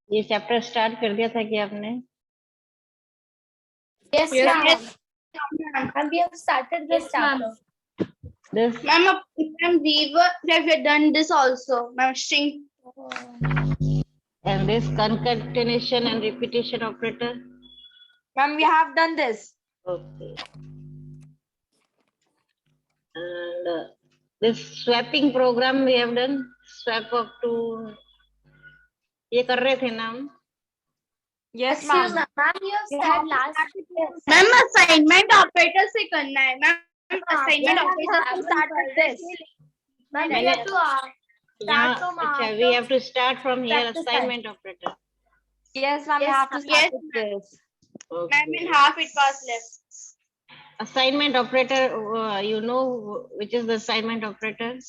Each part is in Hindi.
ये चैप्टर स्टार्ट कर दिया था कि आपने? Yes, Yes, ma'am. And we have started this chapter. This Ma'am, we have done this also. Ma'am, string. and this concatenation and repetition operator. Ma'am, we have done this. Okay. And this swapping program we have done. Swap of two. ये कर रहे थे ना हम? Yes, ma'am. Ma'am, you have said last. Ma'am, assignment operator से करना है. Ma'am, assignment operator have to start with this. Ma'am, we have to start from अच्छा, we have to start from here. practice Assignment operator. Yes, ma'am, we Yes, have to start yes, with this. Ma'am, in half it was left. Assignment operator, you know which is the assignment operator?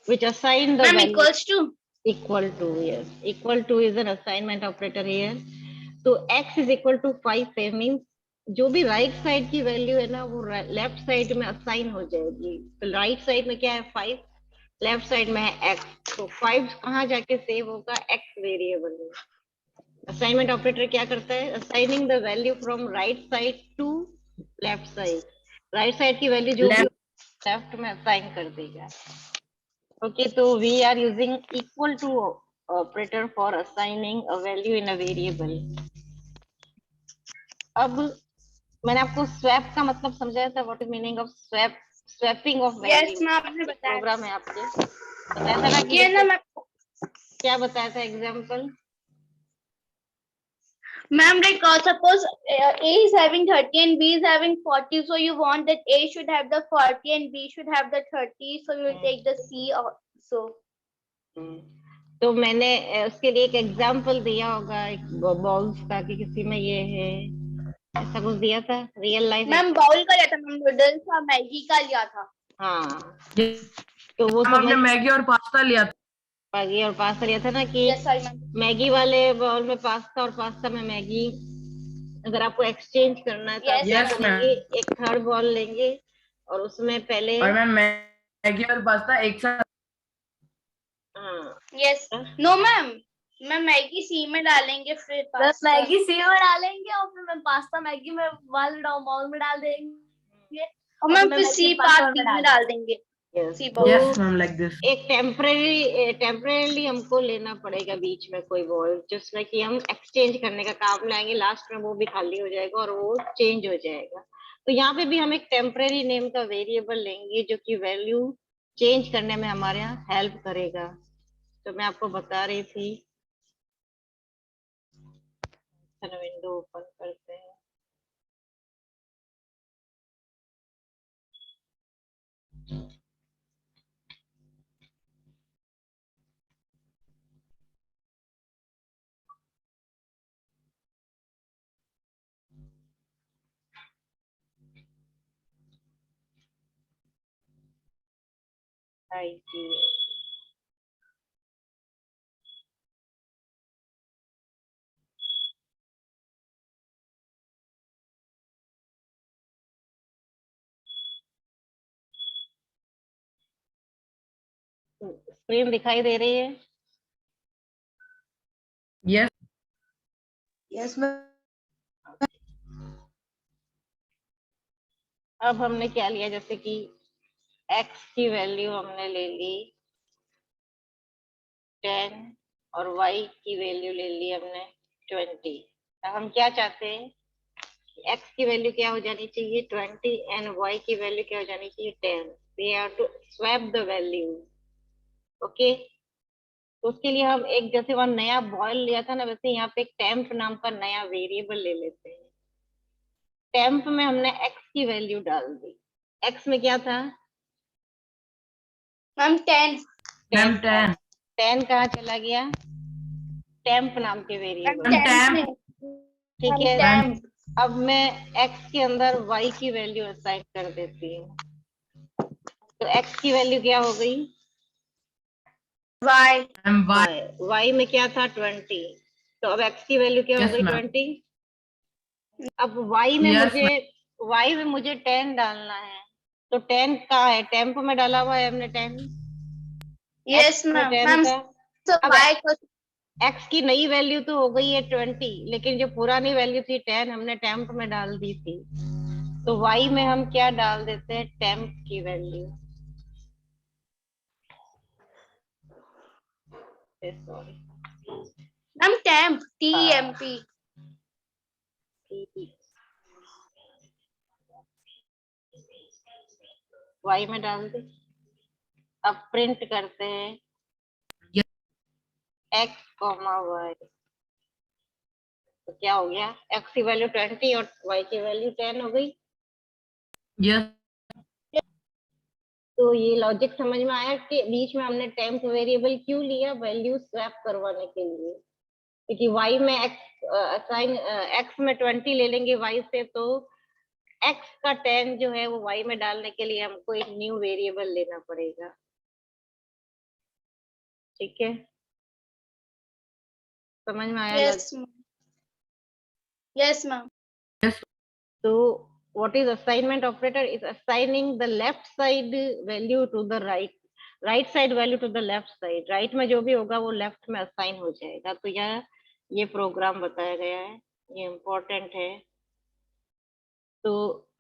Which assign the Ma'am, value. equals to. Equal to, yes. Equal to is an assignment operator here. So x is equal to 5 है, means जो भी राइट साइड की वैल्यू है ना वो लेफ्ट साइड में असाइन हो जाएगी. तो राइट साइड में क्या है 5, लेफ्ट साइड में है x. तो 5 कहाँ जाके सेव होगा? x वेरिएबल में. असाइनमेंट ऑपरेटर क्या करता है? Assigning the value from right side to left side. Right side की वैल्यू जो भी लेफ्ट में असाइन कर देगा. Okay, so we are using equal to operator for assigning a value in a variable. अब मैंने आपको swap का मतलब समझाया था. What is meaning of swap? Swapping of value. Yes, ma'am, आपने बताया. प्रोग्राम है आपके. बताया था ना कि ये ना ma'am. क्या बताया था example? Ma'am, like suppose A is having 30 and B is having 40, so you want that A should have the 40 and B should have the 30, so you will take the C also. तो मैंने उसके लिए एक एग्जाम्पल दिया होगा एक बॉल्स का कि किसी में ये है, ऐसा कुछ दिया था रियल लाइफ. मैम बाउल का लिया था, मैम नूडल्स का, मैगी का लिया था. हाँ, तो वो हमने मैगी और पास्ता लिया था. मैगी और पास्ता लिया था ना कि Yes, sorry, ma'am. मैगी वाले बॉल में पास्ता और पास्ता में मैगी. अगर आपको एक्सचेंज करना है तो आप क्या Yes, करेंगे? एक थर्ड बॉल लेंगे और उसमें पहले और मैम मैगी और पास्ता एक साथ. हाँ. Yes. No, ma'am. Ma'am Maggi C में डालेंगे फिर पास्ता. मैगी सी में डालेंगे और फिर मैं पास्ता मैगी में वाले बाउल में डाल देंगे और मैम फिर सी पार्ट बी में डाल देंगे. C bowl. Yes, ma'am, like this. एक टेम्परेरी हमको लेना पड़ेगा बीच में कोई बॉल जिसमें कि हम एक्सचेंज करने का काम लाएंगे. लास्ट में वो भी खाली हो जाएगा और वो चेंज हो जाएगा. तो यहाँ पे भी हम एक टेम्परेरी नेम का वेरिएबल लेंगे जो कि वैल्यू चेंज करने में हमारे यहाँ हेल्प करेगा. तो मैं आपको बता रही थी. विंडो ओपन करते हैं. स्क्रीन दिखाई दे रही है? Yes. Yes, ma'am. अब हमने क्या लिया, जैसे कि x की वैल्यू हमने ले ली 10 और y की वैल्यू ले ली हमने 20. अब हम क्या चाहते हैं? x की वैल्यू क्या हो जानी चाहिए 20 एंड y की वैल्यू क्या हो जानी चाहिए 10. We have to swap the value. Okay, तो उसके लिए हम एक जैसे वहां नया बॉयल लिया था ना, वैसे यहाँ पे एक टेम्प नाम का नया वेरिएबल ले लेते हैं. टेम्प में हमने x की वैल्यू डाल दी. x में क्या था? मैम 10. मैम 10. 10 कहाँ चला गया? टेम्प नाम के वेरिएबल. temp. ठीक है. मैम अब मैं x के अंदर y की वैल्यू असाइन कर देती हूँ. तो x की वैल्यू क्या हो गई? Y. y में क्या था 20. तो अब x की वैल्यू क्या हो Yes, गई ma'am. 20. अब y में Yes, मुझे 10 डालना है, तो 10 कहाँ है? टेम्प में डाला हुआ है हमने 10, Yes, x में ma'am. 10 Ma'am, का। so अब y equals x की नई वैल्यू तो हो गई है 20, लेकिन जो पुरानी वैल्यू थी 10 हमने टेम्प में डाल दी थी, तो y में हम क्या डाल देते हैं? टेम्प की value. Sorry, ma'am temp TEMP. y में डाल दे। अब प्रिंट करते हैं Yes. x, y, तो क्या हो गया? x की वैल्यू 20 और y की वैल्यू 10 हो गई। yes, तो ये लॉजिक समझ में आया कि बीच में हमने टेम्प वेरिएबल क्यों लिया? वैल्यू स्वैप करवाने के लिए, क्योंकि y में x में 20 ले लेंगे y से, तो x का 10 जो है वो y में डालने के लिए हमको एक न्यू वेरिएबल लेना पड़ेगा। ठीक है, समझ में आया? Yes, ma'am. Yes, ma'am. तो what is assignment operator? Is assigning the left side value to the right side value to the left side। right में जो भी होगा वो left में assign हो जाएगा। तो ये प्रोग्राम बताया गया है, ये इम्पोर्टेंट है। तो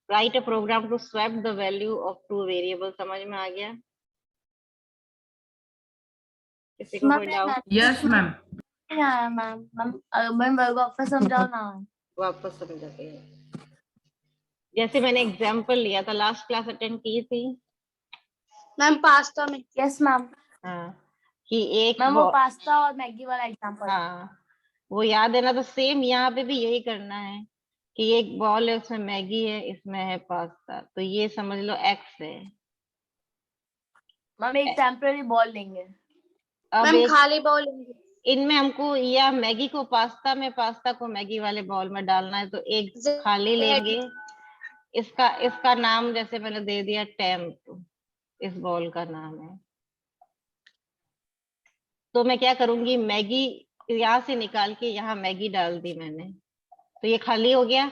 write a program to swap the value of two variables। समझ में आ गया? किसी को कोई doubt? yes, ma'am. Ma'am ma'am वापस समझाओ ना। वापस समझाते हैं। जैसे मैंने एग्जाम्पल लिया था, लास्ट क्लास अटेंड की थी। Ma'am pasta में. Yes ma'am. हाँ, कि एक मैम वो पास्ता और मैगी वाला एग्जांपल। हाँ, वो याद है ना? तो सेम यहाँ पे भी यही करना है कि एक बॉल है, उसमें मैगी है, इसमें है पास्ता, तो ये समझ लो x है। मैम एक टेम्पररी बॉल लेंगे। अब Ma'am एक खाली bowl लेंगे. इनमें हमको या मैगी को पास्ता में, पास्ता को मैगी वाले बॉल में डालना है, तो एक खाली लेंगे। इसका नाम जैसे मैंने दे दिया टेम्प, इस बॉल का नाम है। तो मैं क्या करूंगी? मैगी यहाँ से निकाल के यहाँ मैगी डाल दी मैंने, तो ये खाली हो गया।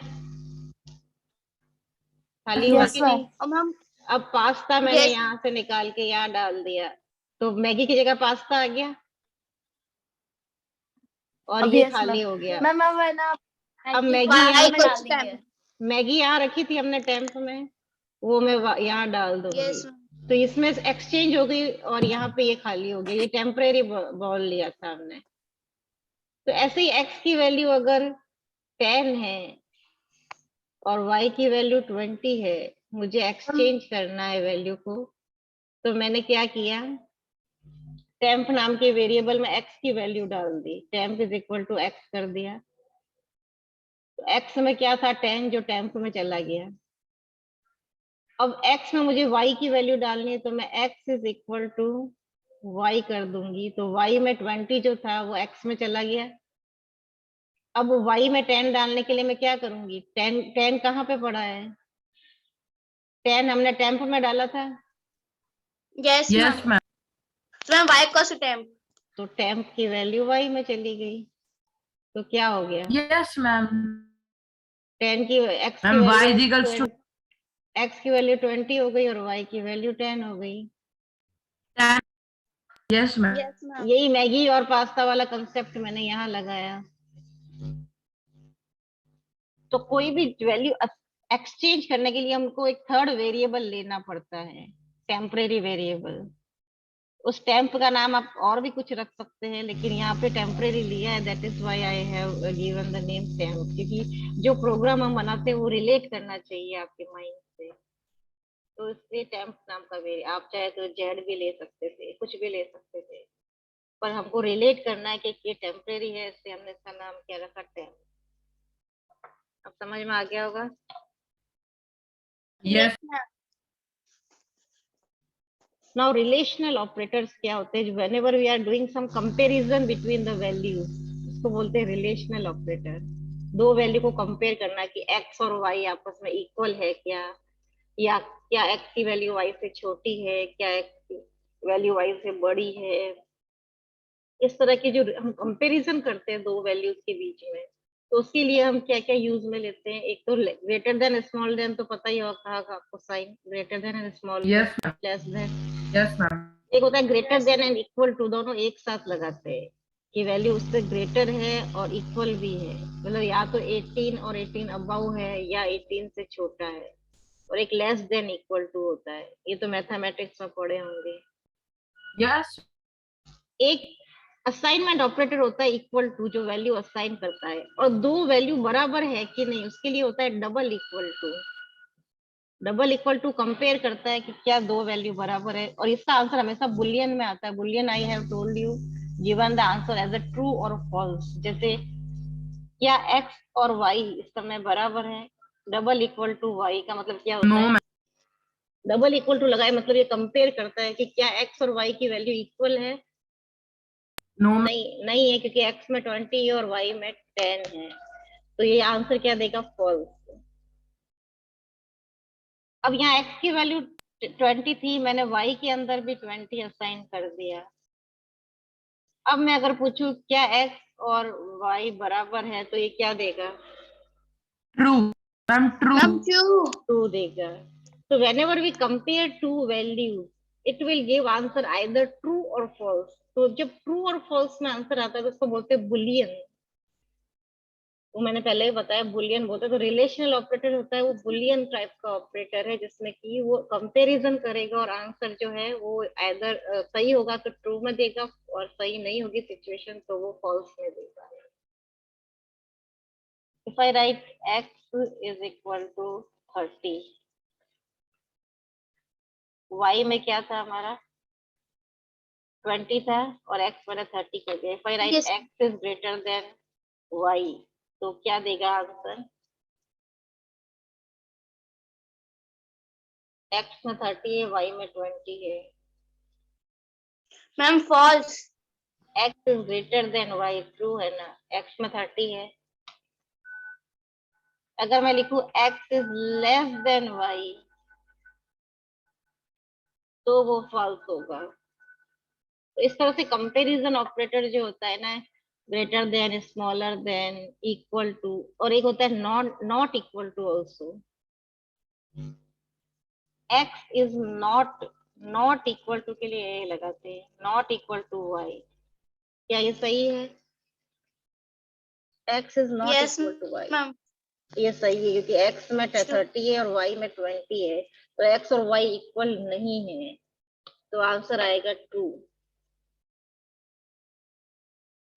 खाली हुआ Yes, कि ma'am. नहीं? और मैम अब पास्ता मैंने Yes. यहाँ से निकाल के यहाँ डाल दिया, तो मैगी की जगह पास्ता आ गया और अब ये yes, खाली ma'am. हो गया। मैम है ना अब मैगी y यहाँ equals temp. मैगी यहाँ रखी थी हमने टेम्प में, वो मैं यहाँ डाल दूंगी। Yes, ma'am. तो इसमें एक्सचेंज हो गई और यहाँ पे ये खाली हो गया। ये टेम्परेरी बॉल लिया था हमने। तो ऐसे ही x की वैल्यू अगर 10 है और y की वैल्यू 20 है, मुझे एक्सचेंज करना है वैल्यू को। तो मैंने क्या किया? टेम्प नाम के वेरिएबल में x की वैल्यू डाल दी, temp is equal to x कर दिया। तो x में क्या था? 10, जो टेम्प में चला गया। अब x में मुझे y की वैल्यू डालनी है, तो मैं x is equal to y कर दूंगी। तो y में 20 जो था वो x में चला गया। अब y में 10 डालने के लिए मैं क्या करूंगी? 10 कहाँ पे पड़ा है? 10 हमने टेम्प में डाला था, Yes, Yes, ma'am. ma'am. Ma'am y equals to temp. तो टेम्प की वैल्यू y में चली गई। तो क्या हो गया? Yes, ma'am. 10 की x की Ma'am, y is value equals to x की वैल्यू 20 हो गई और y की वैल्यू 10 हो गई। 10. Yes, ma'am. Yes, ma'am. यही मैगी और पास्ता वाला कंसेप्ट मैंने यहाँ लगाया। तो कोई भी वैल्यू एक्सचेंज करने के लिए हमको एक थर्ड वेरिएबल लेना पड़ता है, टेम्परेरी वेरिएबल। उस टेम्प का नाम आप और भी कुछ रख सकते हैं, लेकिन यहाँ पे टेम्परेरी लिया है, that is why I have given the name temp. क्योंकि जो प्रोग्राम हम बनाते हैं वो रिलेट करना चाहिए आपके माइंड से। तो इसलिए टेम्प नाम का वेरी, आप चाहे तो जेड भी ले सकते थे, कुछ भी ले सकते थे, पर हमको रिलेट करना है कि ये टेम्परेरी है, इसलिए हमने इसका नाम क्या रखा? टेम्प। अब समझ में आ गया होगा? Yes. ma'am. Now relational operators क्या होते हैं? Whenever we are doing some comparison between the values, इसको बोलते हैं relational operator। दो वैल्यू को कंपेयर करना कि x और y आपस में इक्वल है क्या, या क्या x की वैल्यू y से छोटी है, क्या x की वैल्यू y से बड़ी है। इस तरह की जो हम कंपैरिजन करते हैं दो वैल्यूज के बीच में, तो उसके लिए हम क्या क्या यूज में लेते हैं? एक तो ग्रेटर देन स्मॉल देन, तो पता ही होगा आपको sign, greater than and small than, Yes, ma'am. Less than. Yes, ma'am. एक होता है greater than and equal to, दोनों एक साथ लगाते हैं कि वैल्यू उससे ग्रेटर है और इक्वल भी है, मतलब या तो 18 और 18 अबव है या 18 से छोटा है, और एक लेस देन इक्वल टू होता है, ये तो मैथमेटिक्स में पढ़े होंगे। Yes. एक असाइनमेंट ऑपरेटर होता है इक्वल टू, जो वैल्यू असाइन करता है, और दो वैल्यू बराबर है कि नहीं उसके लिए होता है double equal to. Double equal to compare करता है कि क्या दो वैल्यू बराबर है, और इसका आंसर हमेशा बुलियन में आता है। Boolean I have told you given the answer as a true और फॉल्स। जैसे क्या x और y इस समय बराबर है, डबल इक्वल टू y का मतलब क्या होता No, है? ma'am. डबल इक्वल टू लगाए मतलब ये कंपेयर करता है कि क्या x और y की वैल्यू इक्वल है। No, ma'am. नहीं है, क्योंकि x में 20 है और y में 10 है, तो ये आंसर क्या देगा? फॉल्स। अब यहाँ x की वैल्यू 20 थी, मैंने y के अंदर भी 20 असाइन कर दिया। अब मैं अगर पूछूं क्या x और y बराबर है, तो ये क्या देगा? True. Ma'am, true. Ma'am, true. True देगा। So whenever we compare two values, it will give answer either true or false. तो जब true और false में आंसर आता है तो उसको बोलते हैं बुलियन। वो मैंने पहले ही बताया, बुलियन बोलते हैं। तो रिलेशनल ऑपरेटर होता है वो बुलियन टाइप का ऑपरेटर है, जिसमें कि वो कंपैरिजन करेगा और आंसर जो है वो आइदर सही होगा तो ट्रू में देगा, और सही नहीं होगी सिचुएशन तो वो फॉल्स में देगा। If I write x is equal to 30, y में क्या था हमारा? 20 था, और x मैंने 30 कर दिया। If I write Yes. x is greater than y, तो क्या देगा आंसर? x में 30 है, y में 20 है। Ma'am, false. x is greater than y, true है ना? x में 30 है। अगर मैं लिखूं x is less than y, तो वो फॉल्स होगा। तो इस तरह से कंपैरिजन ऑपरेटर जो होता है ना, greater than, smaller than, equal to, और एक होता है not equal to also. x is not equal to के लिए ये लगाते हैं, नॉट इक्वल टू y। क्या ये सही है? x is not Yes, equal to y, ma'am. ये सही है, क्योंकि x में 30 है और y में 20 है, तो x और y इक्वल नहीं है, तो आंसर आएगा ट्रू।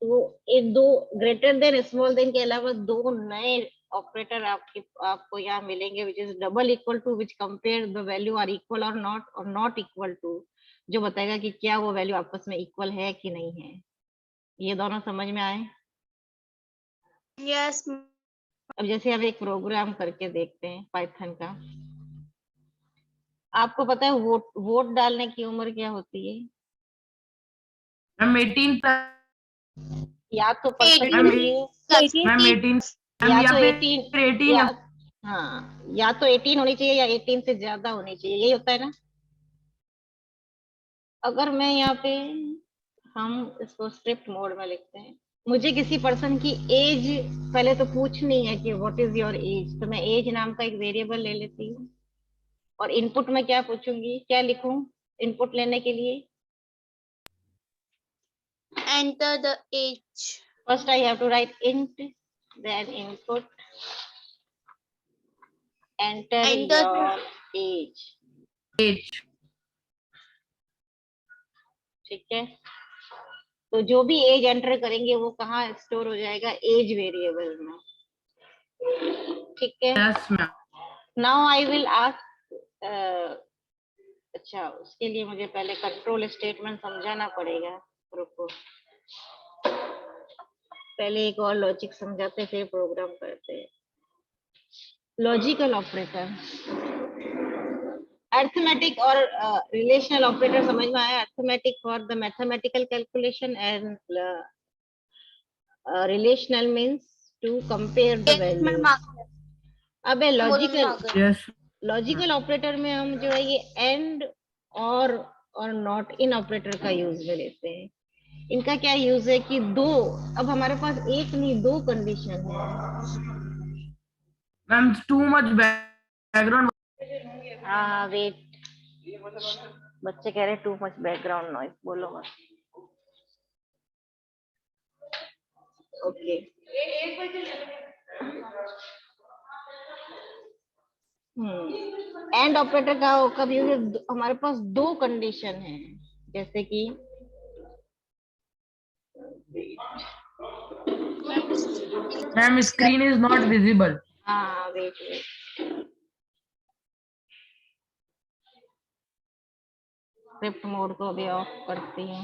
तो ये दो ग्रेटर देन स्मॉल देन के अलावा दो नए ऑपरेटर आपको यहाँ मिलेंगे, which is double equal to, which compare the value are equal और नॉट इक्वल टू, जो बताएगा कि क्या वो वैल्यू आपस में इक्वल है कि नहीं है। ये दोनों समझ में आए? Yes. अब जैसे हम एक प्रोग्राम करके देखते हैं पाइथन का। आपको पता है वोट डालने की उम्र क्या होती है? Ma'am, 18 plus. या तो पर्सन 18. होनी चाहिए, Ma'am, 18. या Ma'am, तो या 18, फिर 18 या या हाँ, या तो 18 होनी चाहिए या 18 से ज्यादा होनी चाहिए, यही होता है ना। अगर मैं यहाँ पे, हम इसको स्ट्रिक्ट मोड में लिखते हैं, मुझे किसी पर्सन की एज पहले तो पूछनी है कि व्हाट इज योर एज, तो मैं एज नाम का एक वेरिएबल ले लेती हूँ, और इनपुट में क्या पूछूंगी, क्या लिखूं इनपुट लेने के लिए? Enter the age. First I have to write int, then input, enter Enter your age. age. ठीक है, तो जो भी एज एंटर करेंगे वो कहाँ स्टोर हो जाएगा? एज वेरिएबल में। ठीक है, Yes, ma'am. Now I will ask, अच्छा उसके लिए मुझे पहले कंट्रोल स्टेटमेंट समझाना पड़ेगा। रुको, पहले एक और लॉजिक समझाते फिर प्रोग्राम करते हैं। लॉजिकल ऑपरेटर, अर्थमेटिक और रिलेशनल ऑपरेटर समझ में आया? Arithmetic for the mathematical calculation and relational means to compare the Yes, value. ma'am. अब लॉजिकल Yes. लॉजिकल ऑपरेटर में हम जो है ये एंड और नॉट इन ऑपरेटर का यूज में लेते हैं। इनका क्या यूज है कि दो, अब हमारे पास एक नहीं दो कंडीशन है। Ma'am too much background. हाँ वेट, बच्चे कह रहे टू मच बैकग्राउंड नॉइज, बोलो मत। ओके एंड ऑपरेटर का कब यूज है, हमारे पास दो कंडीशन है, जैसे कि ma'am screen is not visible. हाँ वेट वेट, स्क्रिप्ट मोड को अभी ऑफ करती हूँ।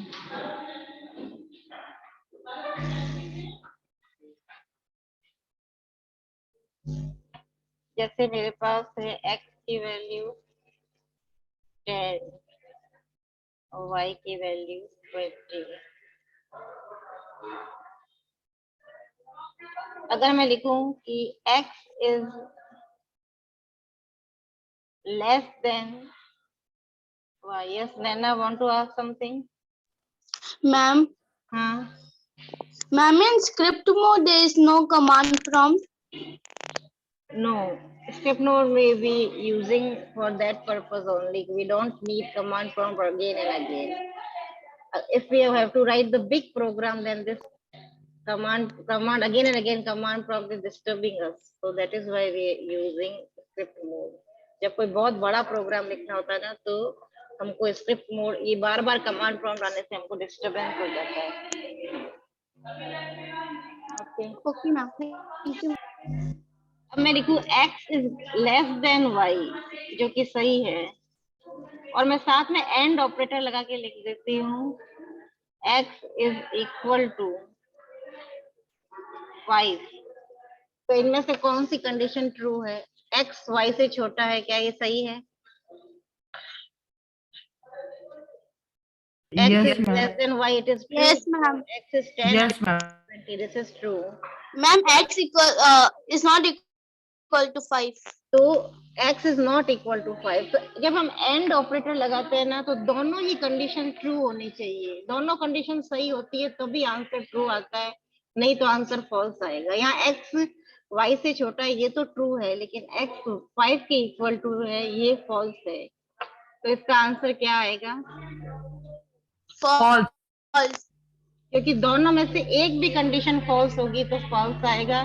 जैसे मेरे पास है x की वैल्यू 10 और y की वैल्यू 20। अगर मैं लिखूं कि x is less than y, yes Nana want to ask something? Ma'am, हाँ ma'am, in script mode there is no command prompt. no, script node may be using for that purpose only. We don't need command prompt again and again. If we have to write the big program, then this command again and again command prompt is disturbing us, so that is why we are using script mode. जब कोई बहुत बड़ा प्रोग्राम लिखना होता है ना, तो हमको स्क्रिप्ट मोड, ये बार बार कमांड प्रॉम्प्ट आने से हमको डिस्टरबेंस हो जाता है। Okay Okay, ma'am. Thank you. अब मैं लिखूं x is less than y, जो कि सही है, और मैं साथ में एंड ऑपरेटर लगा के लिख देती हूँ x इज इक्वल टू 5। तो इनमें से कौन सी कंडीशन ट्रू है? x y से छोटा है, क्या ये सही है? X Yes, is ma'am. less than y, it is true. Yes, ma'am. X is 10, Yes, ma'am. 20, this is true. Ma'am, x is not equal to 5. तो x is not equal to 5। तो जब हम एंड ऑपरेटर लगाते हैं ना, तो दोनों ही कंडीशन ट्रू होनी चाहिए। दोनों कंडीशन सही होती है तभी आंसर ट्रू आता है, नहीं तो आंसर फॉल्स आएगा। यहाँ x y से छोटा है, ये तो ट्रू है, लेकिन x 5 के इक्वल टू है, ये फॉल्स है। तो इसका आंसर क्या आएगा? False. False. क्योंकि दोनों में से एक भी कंडीशन फॉल्स होगी तो फॉल्स आएगा,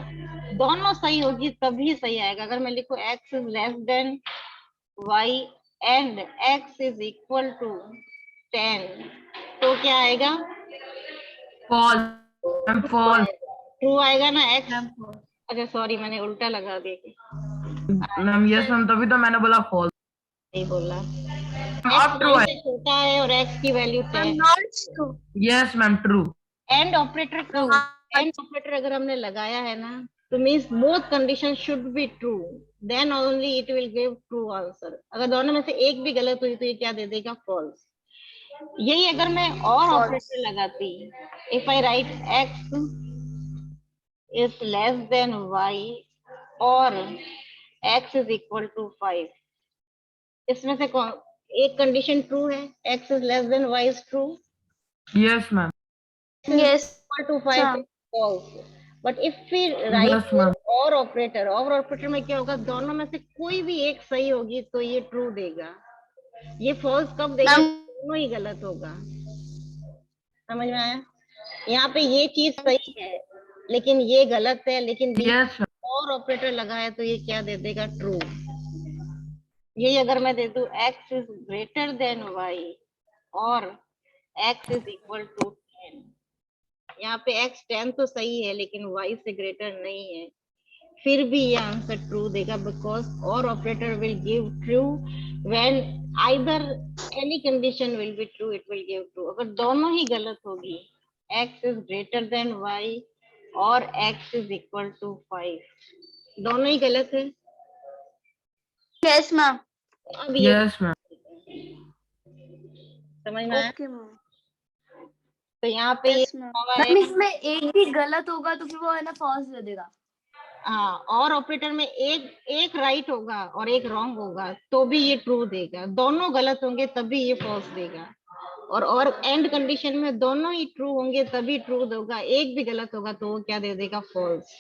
दोनों सही होगी तभी सही आएगा। अगर मैं लिखूं x is less than y and x is equal to 10, तो क्या आएगा? False. I'm false. ट्रू आएगा ना x? अच्छा सॉरी, मैंने उल्टा लगा दिया। मैम यस मैम, तभी तो मैंने बोला false. नहीं बोला, अब x true y है. से छोटा है और x की value 10। Not true. Yes ma'am, true. And operator कब, एंड ऑपरेटर अगर हमने लगाया है ना, तो means both condition should be true, then only it will give true answer. अगर दोनों में से एक भी गलत हुई तो ये क्या दे देगा? फॉल्स। यही अगर मैं और ऑपरेटर लगाती, if I right x is less than y और x इज इक्वल टू 5, इसमें से कौन एक कंडीशन ट्रू है? x is less than y is true, Yes ma'am. Yes. equal to 5 ma'am. is false. But if we write Yes, ma'am. और ऑपरेटर में क्या होगा? दोनों में से कोई भी एक सही होगी तो ये ट्रू देगा, ये फॉल्स कब देगा? Ma'am. दोनों ही गलत होगा। समझ में आया? यहाँ पे ये चीज सही है लेकिन ये गलत है, लेकिन Yes मैम. और ऑपरेटर लगा है तो ये क्या दे देगा? ट्रू। यही अगर मैं दे दूं x is greater than y और x इज इक्वल टू 10, यहाँ पे x 10 तो सही है लेकिन y से ग्रेटर नहीं है, फिर भी ये आंसर ट्रू देगा, बिकॉज और operator will give true when either any condition will be true, it will give true. अगर दोनों ही गलत होगी, x is greater than y और x इज इक्वल टू 5, दोनों ही गलत है। Yes, ma'am. अब ये Yes मैम. समझ में आया? Okay, ma'am. तो यहाँ पे Yes, ma'am. मैम इसमें एक भी गलत होगा तो फिर वो है ना फॉल्स दे देगा। हाँ, और ऑपरेटर में एक राइट होगा और एक रॉन्ग होगा तो भी ये ट्रू देगा, दोनों गलत होंगे तभी ये फॉल्स देगा। और एंड कंडीशन में दोनों ही ट्रू होंगे तभी ट्रू होगा, एक भी गलत होगा तो वो क्या दे देगा, फॉल्स।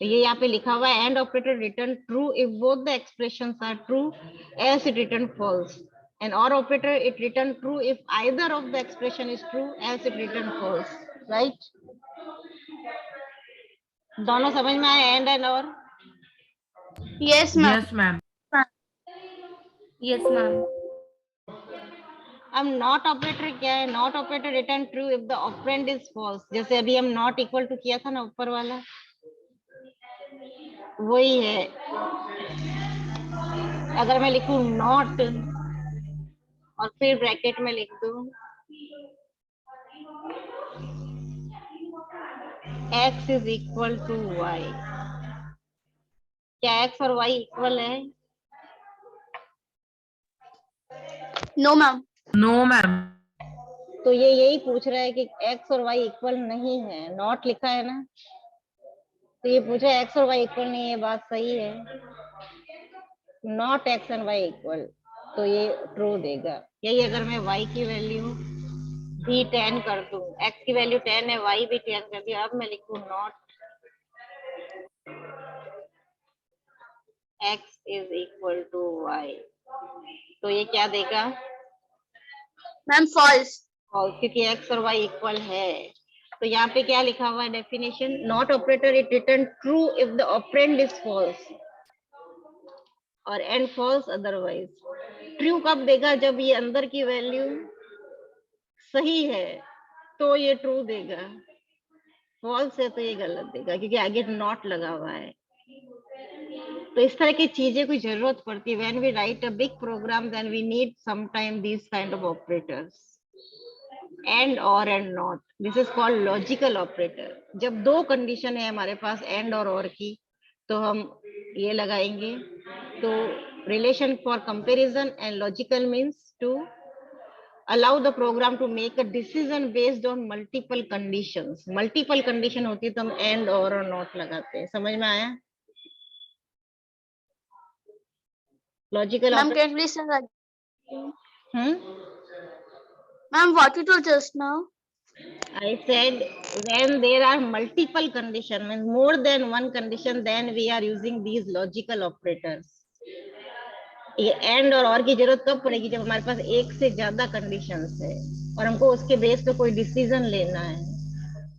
तो ये यहाँ पे लिखा हुआ है and operator return true if both the expressions are true, else it return false, and or operator it return true if either of the expression is true, else it return false, right. दोनों समझ में आए, एंड और? Yes, ma'am. Yes, ma'am. Yes, ma'am. अब नॉट ऑपरेटर क्या है, not operator return true if the operand is false, जैसे अभी हम नॉट इक्वल टू किया था ना ऊपर वाला, वही है। अगर मैं लिखूं नॉट और फिर ब्रैकेट में लिख दूं x is equal to y, क्या x और y इक्वल है? No, ma'am. No, ma'am. तो ये यही पूछ रहा है कि x और y इक्वल नहीं है, नॉट लिखा है ना, तो ये पूछ रहा है x और y इक्वल नहीं है, बात सही है, not x and y equal, तो ये ट्रू देगा। यही अगर मैं y की वैल्यू भी 10 कर दूं, x की वैल्यू 10 है, y भी 10 कर दिया, अब मैं लिखूं not x is equal to y, तो ये क्या देगा, Ma'am, false. और क्योंकि x और y इक्वल है। तो यहाँ पे क्या लिखा हुआ है definition, not operator it return true if the operand is false और एंड फॉल्स अदरवाइज। ट्रू कब देगा, जब ये अंदर की वैल्यू सही है तो ये ट्रू देगा, फॉल्स है तो ये गलत देगा, क्योंकि आगे नॉट लगा हुआ है। तो इस तरह की चीजें की जरूरत पड़ती है, when we write a big program then we need some time this kind of operators, and or and not, this is called logical operator. जब दो कंडीशन है हमारे पास एंड और की, तो हम ये लगाएंगे। तो relation for comparison and logical means to allow the program to make a decision based on multiple conditions, multiple condition होती है तो हम एंड और नॉट लगाते हैं, समझ में आया? Logical Ma'am, can you please say that? Hmm, Ma'am, what you told just now? I said when there are multiple condition, means more than one condition, then we are using these logical operators. ये एंड और की जरूरत कब पड़ेगी, जब हमारे पास एक से ज्यादा कंडीशंस है और हमको उसके बेस पे कोई डिसीजन लेना है,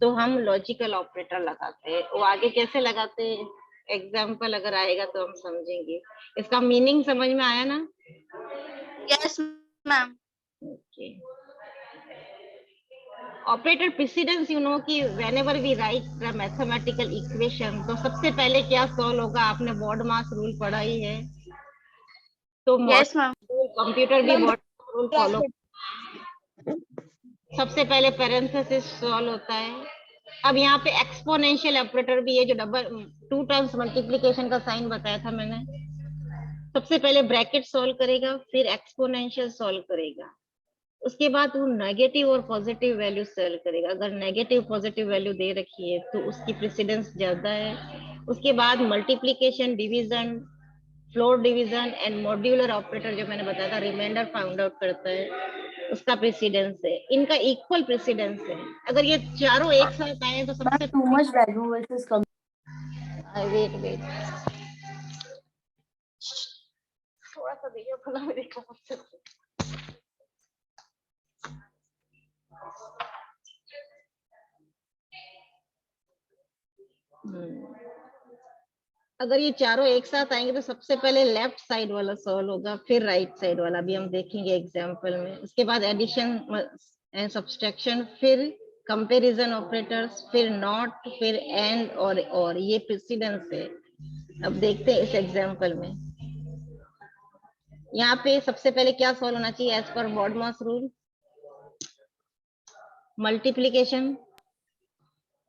तो हम लॉजिकल ऑपरेटर लगाते हैं। वो आगे कैसे लगाते हैं, एग्जाम्पल अगर आएगा तो हम समझेंगे। इसका मीनिंग समझ में आया ना? Yes, ma'am. Okay. Operator precedence, you know कि whenever we write the mathematical equation, तो सबसे पहले क्या सॉल्व होगा, आपने बॉड मास रूल पढ़ा ही है, तो Yes, ma'am. कंप्यूटर भी बॉड रूल फॉलो, सबसे पहले पैरेंथेसिस सॉल्व होता है। अब यहाँ पे एक्सपोनेंशियल ऑपरेटर भी है, जो डबल टू टाइम्स मल्टीप्लिकेशन का साइन बताया था मैंने, सबसे पहले ब्रैकेट सॉल्व करेगा, फिर एक्सपोनेंशियल सॉल्व करेगा, उसके बाद वो नेगेटिव और पॉजिटिव वैल्यू सॉल्व करेगा। अगर नेगेटिव पॉजिटिव वैल्यू दे रखी है तो उसकी प्रेसिडेंस ज्यादा है। उसके बाद multiplication, division, floor division and modular operator जो मैंने बताया था, रिमाइंडर फाउंड आउट करता है, उसका प्रेसिडेंस है। इनका इक्वल प्रेसिडेंस है। अगर ये चारों एक साथ आए तो सबसे Too much value versus weight weight थोड़ा सा देखिए, खुला में देखा सबसे। अगर ये चारों एक साथ आएंगे तो सबसे पहले लेफ्ट साइड वाला सॉल्व होगा, फिर राइट साइड वाला, भी हम देखेंगे एग्जांपल में। उसके बाद एडिशन एंड सब्सट्रैक्शन, फिर कंपैरिजन ऑपरेटर्स, फिर नॉट, फिर एंड और ये प्रेसिडेंस है। अब देखते हैं इस एग्जांपल में, यहाँ पे सबसे पहले क्या सॉल्व होना चाहिए as per BODMAS rule, multiplication.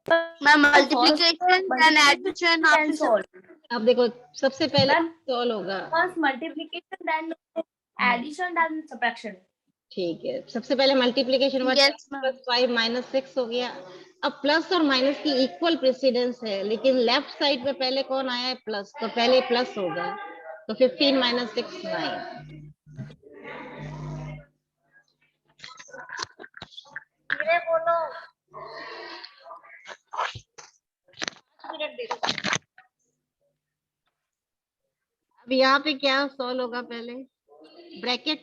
Ma'am, multiplication and addition can after solve. अब देखो सबसे पहले Ma'am, सॉल्व होगा, first multiplication, then addition, then subtraction. ठीक है। सबसे पहले multiplication Yes, ma'am. Plus 5 minus 6 हो गया। अब प्लस और माइनस की इक्वल प्रेसिडेंस है, लेकिन लेफ्ट साइड पे पहले कौन आया है, प्लस, तो पहले प्लस होगा। तो 15 माइनस 6 9। अरे बोलो, 5 मिनट दे दो। अब यहाँ पे क्या सॉल्व होगा पहले? ब्रैकेट,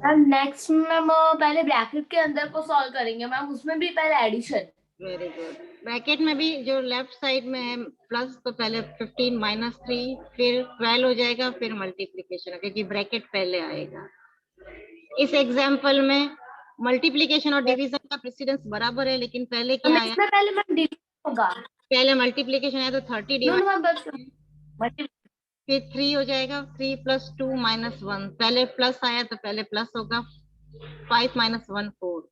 मैम नेक्स्ट मैम पहले ब्रैकेट के अंदर को सॉल्व करेंगे मैम, उसमें भी पहले एडिशन। Very good. ब्रैकेट में भी जो लेफ्ट साइड में है प्लस, तो पहले 15 माइनस 3, फिर 12 हो जाएगा, फिर मल्टीप्लीकेशन, क्योंकि ब्रैकेट पहले आएगा। इस एग्जाम्पल में मल्टीप्लीकेशन और डिवीजन का प्रेसिडेंस बराबर है, लेकिन पहले क्या आया? इसमें पहले मैम डिवीजन होगा। पहले मल्टीप्लीकेशन आया तो 30 नो डिवाइड, मैम बस फिर 3 हो जाएगा, 3 + 2 - 1, पहले प्लस आया तो पहले प्लस होगा, 5 - 1 4।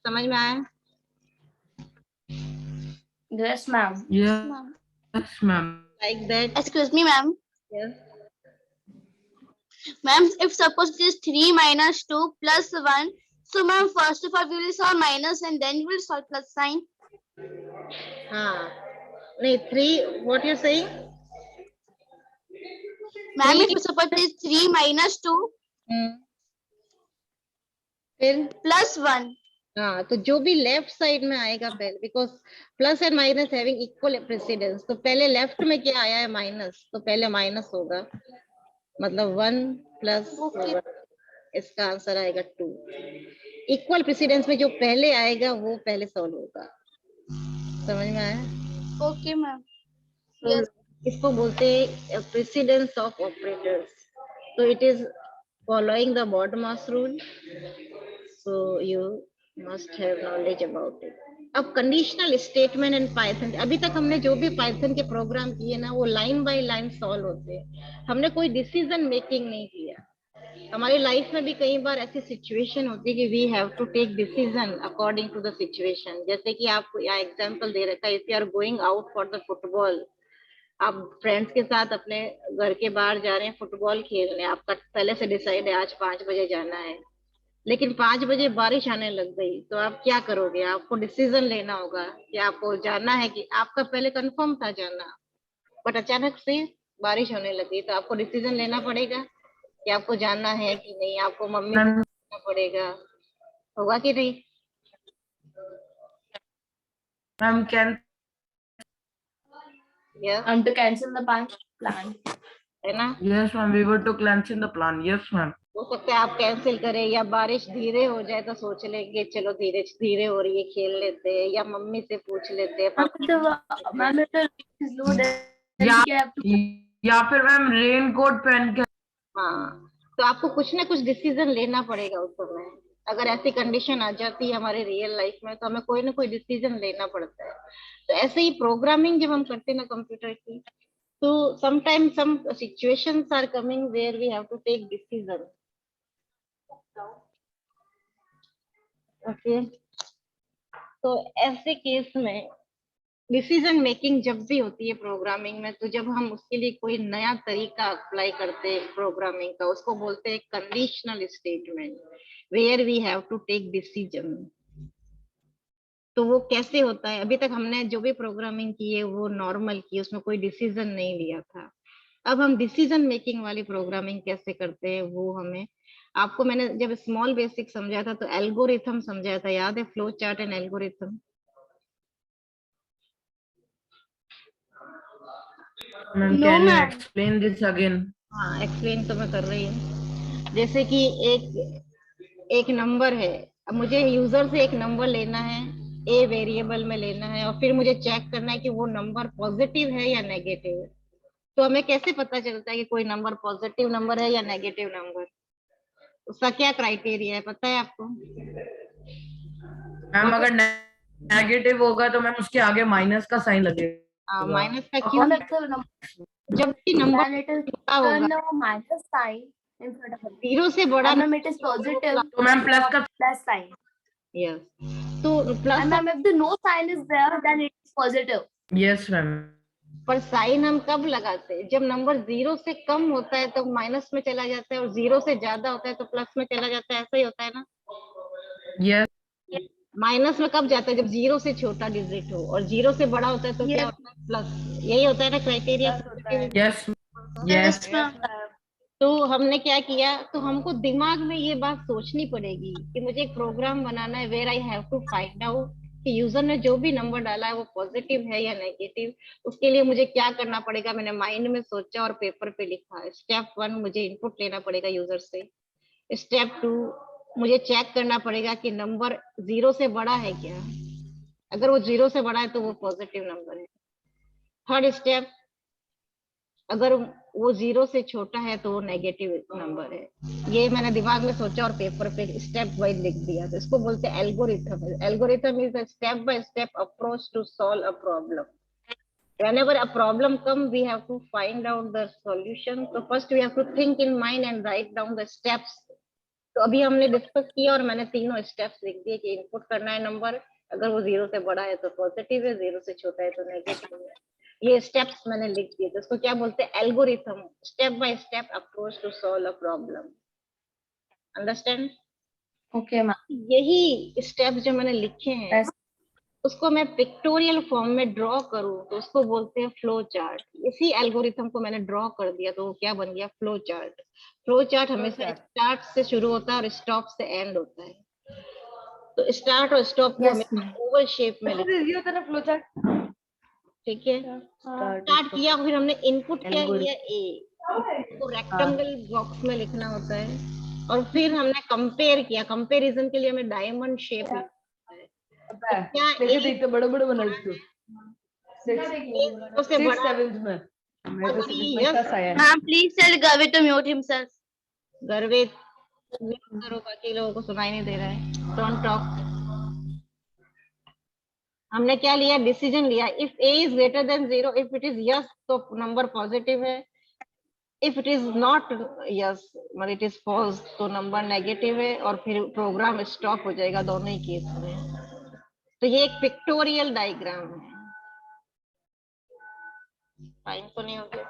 समझ में आया? Yes ma'am. Yes, ma'am. Like that. Excuse me, ma'am. Yes. Ma'am, if suppose it is 3 minus 2 plus 1, so ma'am, first of all, we will solve minus and then we will solve plus sign. हाँ, नहीं 3, what you saying? Ma'am, 3, if suppose it is 3 minus 2 फिर plus 1. हाँ, तो जो भी लेफ्ट साइड में आएगा पहले, because plus and minus having equal precedence, तो पहले लेफ्ट में क्या आया है? माइनस, तो पहले माइनस होगा, मतलब 1 + Okay. 1, इसका आंसर आएगा 2। इक्वल प्रेसिडेंस में जो पहले आएगा वो पहले सॉल्व होगा। समझ में आया? Okay, ma'am. तो Yes. इसको बोलते हैं प्रेसिडेंस ऑफ ऑपरेटर्स। तो it is following the BODMAS rule, so you must have knowledge about it. अब कंडीशनल स्टेटमेंट इन पाइथन, अभी तक हमने जो भी पाइथन के प्रोग्राम किए ना, वो लाइन बाय लाइन सॉल्व होते हैं, हमने कोई डिसीजन मेकिंग नहीं किया। हमारी लाइफ में भी कई बार ऐसी सिचुएशन होती है कि we have to take decision according to the situation. जैसे कि आपको यहाँ एग्जांपल दे रखा है, if you are going out for the football, आप फ्रेंड्स के साथ अपने घर के बाहर जा रहे हैं फुटबॉल खेलने, आपका पहले से डिसाइड है आज 5 बजे जाना है, लेकिन 5 बजे बारिश आने लग गई, तो आप क्या करोगे? आपको डिसीजन लेना होगा कि आपको जाना है, कि आपका पहले कंफर्म था जाना, बट अचानक से बारिश होने लगी, तो आपको डिसीजन लेना पड़ेगा कि आपको जाना है कि नहीं। आपको मम्मी से Ma'am, पूछना पड़ेगा, होगा कि नहीं? ma'am, can yes, And to cancel the plan. है ना? yes, ma'am. We were to cancel the plan. Yes, ma'am. हो सकता है आप कैंसिल करें, या बारिश धीरे हो जाए तो सोच लेंगे चलो धीरे धीरे हो रही है खेल लेते हैं, या मम्मी से पूछ लेते हैं, पापा ma'am if the rain is low, then या we have to या फिर मैम रेन कोट पहन के। हाँ, तो आपको कुछ ना कुछ डिसीजन लेना पड़ेगा उस समय। अगर ऐसी कंडीशन आ जाती है हमारे रियल लाइफ में, तो हमें कोई ना कोई डिसीजन लेना पड़ता है। तो ऐसे ही प्रोग्रामिंग जब हम करते हैं ना कंप्यूटर की, तो sometime some situations are coming where we have to take decision. Okay, तो ऐसे केस में डिसीजन मेकिंग जब भी होती है प्रोग्रामिंग में, तो जब हम उसके लिए कोई नया तरीका अप्लाई करते हैं प्रोग्रामिंग का, उसको बोलते हैं conditional statement, where we have to take decision. तो वो कैसे होता है? अभी तक हमने जो भी प्रोग्रामिंग की है वो नॉर्मल की, उसमें कोई डिसीजन नहीं लिया था। अब हम डिसीजन मेकिंग वाली प्रोग्रामिंग कैसे करते हैं वो हमें, आपको मैंने जब स्मॉल बेसिक समझाया था तो एल्गोरिथम समझाया था, याद है? Flow chart and algorithm. Ma'am, No, can you ma'am. explain this again? हाँ, एक्सप्लेन तो मैं कर रही हूँ। जैसे कि एक नंबर है, अब मुझे यूजर से एक नंबर लेना है, ए वेरिएबल में लेना है, और फिर मुझे चेक करना है कि वो नंबर पॉजिटिव है या नेगेटिव है। तो हमें कैसे पता चलता है कि कोई नंबर पॉजिटिव नंबर है या नेगेटिव नंबर? उसका क्या क्राइटेरिया है, पता है आपको? मैम अगर नेगेटिव होगा तो मैम उसके आगे माइनस का साइन लगेगा। माइनस का क्यों? जब भी नंबर छोटा होगा, no minus sign in front of it. 0 से बड़ा And ma'am, it is positive. तो मैम प्लस का Plus sign. यस, तो plus And ma'am, if the no sign is there, then it is positive. Yes ma'am. पर साइन हम कब लगाते हैं? जब नंबर 0 से कम होता है तो माइनस में चला जाता है, और 0 से ज्यादा होता है तो प्लस में चला जाता है, ऐसा ही होता है ना? यस माइनस में कब जाता है? जब 0 से छोटा डिजिट हो, और 0 से बड़ा होता है तो क्या होता है? प्लस। यही होता है ना criteria? Yes Yes, yes ma'am. तो हमने क्या किया, तो हमको दिमाग में ये बात सोचनी पड़ेगी कि मुझे एक प्रोग्राम बनाना है where I have to find out कि यूजर ने जो भी नंबर डाला है वो पॉजिटिव है या नेगेटिव। उसके लिए मुझे क्या करना पड़ेगा, मैंने माइंड में सोचा और पेपर पे लिखा। स्टेप 1 मुझे इनपुट लेना पड़ेगा यूजर से। स्टेप 2 मुझे चेक करना पड़ेगा कि नंबर 0 से बड़ा है क्या। अगर वो 0 से बड़ा है तो वो पॉजिटिव नंबर है। थर्ड स्टेप, अगर वो 0 से छोटा है तो वो नेगेटिव नंबर है। ये मैंने दिमाग में सोचा और पेपर पे स्टेप वाइज लिख दिया। तो इसको बोलते हैं algorithm. Algorithm is a step by step approach to solve a problem. Whenever a problem comes, we have to find out the solution. So first we have to think in mind and write down the steps. तो अभी हमने डिस्कस किया और मैंने तीनों स्टेप्स लिख दिए कि इनपुट करना है नंबर, अगर वो 0 से बड़ा है तो पॉजिटिव है, 0 से छोटा है तो नेगेटिव है। ये स्टेप्स मैंने लिख दिए। तो इसको क्या बोलते हैं, algorithm, step by step approach to solve a problem. Understand? Okay ma'am. यही स्टेप जो मैंने लिखे हैं उसको मैं पिक्टोरियल फॉर्म में ड्रॉ करूं तो उसको बोलते हैं फ्लो चार्ट। इसी एल्गोरिथम को मैंने ड्रॉ कर दिया तो वो क्या बन गया, फ्लो चार्ट। फ्लो चार्ट हमेशा स्टार्ट से शुरू होता है और स्टॉप से एंड होता है। तो स्टार्ट और स्टॉप को हमेशा ओवल शेप में लिखते हैं। ये होता है ना फ्लो चार्ट। ठीक है, स्टार्ट किया, फिर हमने इनपुट क्या लिया ए, तो रेक्टेंगल बॉक्स में लिखना होता है। और फिर हमने कंपेयर किया, कंपैरिजन के लिए हमें डायमंड शेप लिखना है। तो क्या देखो देखते बड़े बड़े बना दो। सबसे सिक्स बड़ा सेवेंथ में मेरे को अगर सिक्स ये में यस, दस आया है। Ma'am, please tell Gavi to mute himself. गर्वित म्यूट करो, बाकी लोगों को सुनाई नहीं दे रहा है। Don't talk. हमने क्या लिया, डिसीजन लिया। If A is greater than 0, if it is yes तो नंबर पॉजिटिव है, if it is not yes मतलब इट इज फॉल्स तो नंबर नेगेटिव है। और फिर प्रोग्राम स्टॉप हो जाएगा दोनों ही केस में। तो ये एक पिक्टोरियल डायग्राम है। टाइम तो नहीं हो गया?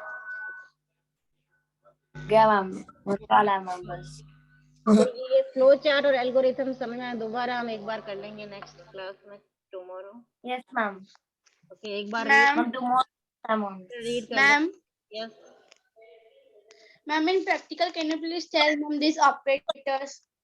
गया मैम, निकाला है मैम बस। तो ये फ्लो चार्ट और एल्गोरिथम समझना है, दोबारा हम एक बार कर लेंगे नेक्स्ट क्लास में टुमारो। Yes ma'am. ओके, एक बार Ma'am, मैम टुमारो रीड कर लो। ma'am, yes, ma'am, in practical, can you please tell ma'am these operators?